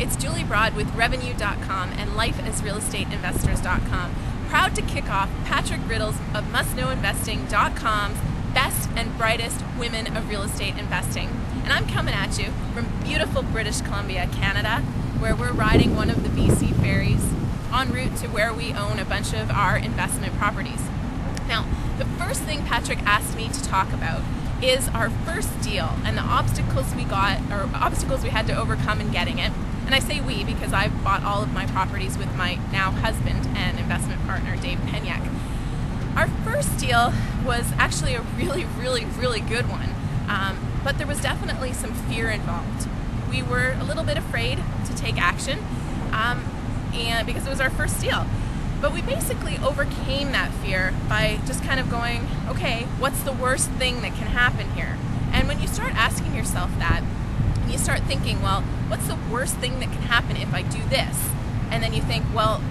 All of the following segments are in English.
it's Julie Broad with RevNYou.com and LifeAsRealEstateInvestors.com, proud to kick off Patrick Riddles of MustKnowInvesting.com's Best and Brightest Women of Real Estate Investing. And I'm coming at you from beautiful British Columbia, Canada, where we're riding one of the BC ferries en route to where we own a bunch of our investment properties. Now, the first thing Patrick asked me to talk about is our first deal and the obstacles we had to overcome in getting it. And I say we because I've bought all of my properties with my now husband and investment partner, Dave Penyak. Our first deal was actually a really good one, but there was definitely some fear involved. We were a little bit afraid to take action, and because it was our first deal. But we basically overcame that fear by just kind of going, okay, what's the worst thing that can happen here? And when you start asking yourself that, and you start thinking, well, what's the worst thing that can happen if I do this? And then you think, well,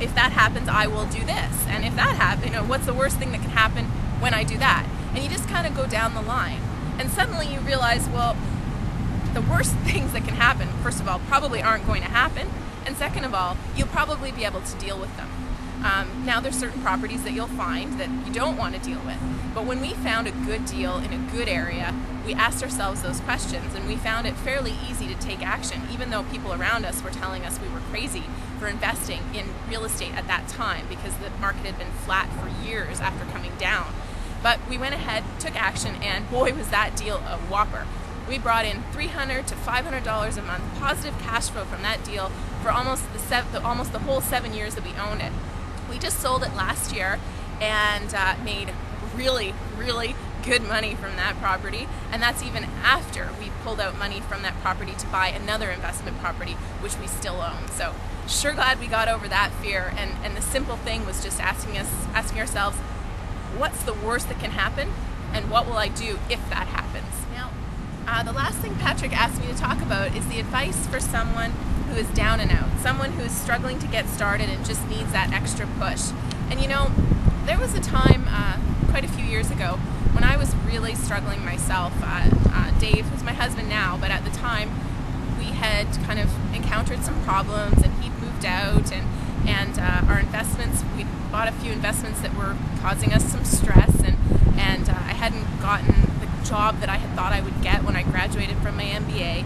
if that happens, I will do this. And if that happens, what's the worst thing that can happen when I do that? And you just kind of go down the line. And suddenly you realize, well, the worst things that can happen, first of all, probably aren't going to happen. And second of all, you'll probably be able to deal with them. Now there's certain properties that you'll find that you don't want to deal with. But when we found a good deal in a good area, we asked ourselves those questions and we found it fairly easy to take action, even though people around us were telling us we were crazy for investing in real estate at that time because the market had been flat for years after coming down. But we went ahead, took action, and boy was that deal a whopper. We brought in $300 to $500 a month positive cash flow from that deal for almost the whole 7 years that we owned it. We just sold it last year and made really good money from that property, and that's even after we pulled out money from that property to buy another investment property, which we still own. So sure glad we got over that fear, and the simple thing was just asking ourselves, what's the worst that can happen, and what will I do if that happens? Now, the last thing Patrick asked me to talk about is the advice for someone who is down and out, someone who is struggling to get started and just needs that extra push. And there was a time quite a few years ago when I was really struggling myself. Dave, who's my husband now, but at the time we had kind of encountered some problems, and he'd moved out, and our investments, we bought a few investments that were causing us some stress, and I hadn't gotten the job that I had thought I would get when I graduated from my MBA.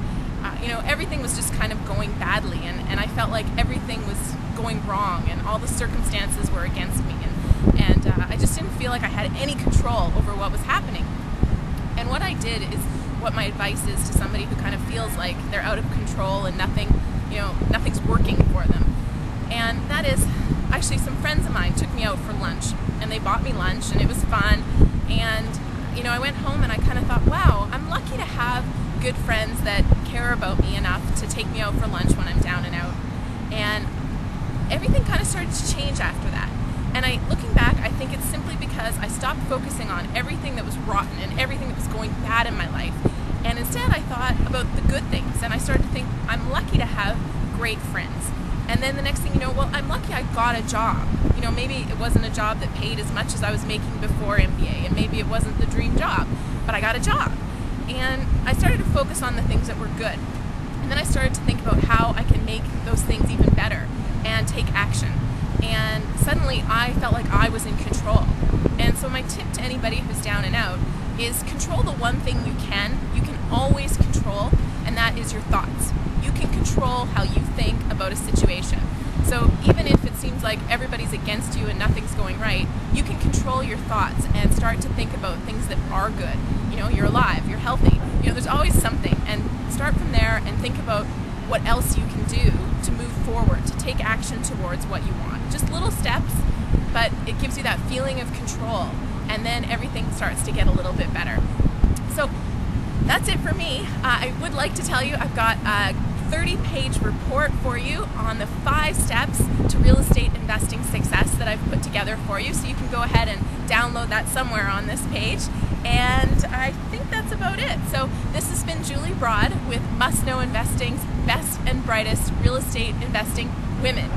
Everything was just kind of going badly, and I felt like everything was going wrong, and all the circumstances were against me, and I just didn't feel like I had any control over what was happening. And what I did is what my advice is to somebody who kind of feels like they're out of control and nothing's working for them. And that is, actually some friends of mine took me out for lunch, and they bought me lunch, and it was fun. And I went home and I kind of thought, wow, I'm lucky to have good friends that care about me enough to take me out for lunch when I'm down and out. And everything kind of started to change after that. And looking back, I think it's simply because I stopped focusing on everything that was rotten and everything that was going bad in my life. And instead I thought about the good things, and I started to think, I'm lucky to have great friends. And then the next thing well, I'm lucky I got a job. Maybe it wasn't a job that paid as much as I was making before MBA, and maybe it wasn't the dream job, but I got a job. And I started to focus on the things that were good. And then I started to think about how I can make those things even better and take action. And suddenly I felt like I was in control. And so my tip to anybody who's down and out is control the one thing you can always control, and that is your thoughts. You can control how you think about a situation. So even if it seems like everybody's against you and nothing's going right, you can control your thoughts and start to think about things that are good. You're alive, you're healthy, there's always something, and start from there and think about what else you can do to move forward, to take action towards what you want. Just little steps, but it gives you that feeling of control, and then everything starts to get a little bit better. So that's it for me. I would like to tell you I've got a 30-page report for you on the 5 steps to real estate investing success that I've put together for you, so you can go ahead and download that somewhere on this page. And I think that's about it. So this has been Julie Broad with Must Know Investing's Best and Brightest Real Estate Investing Women.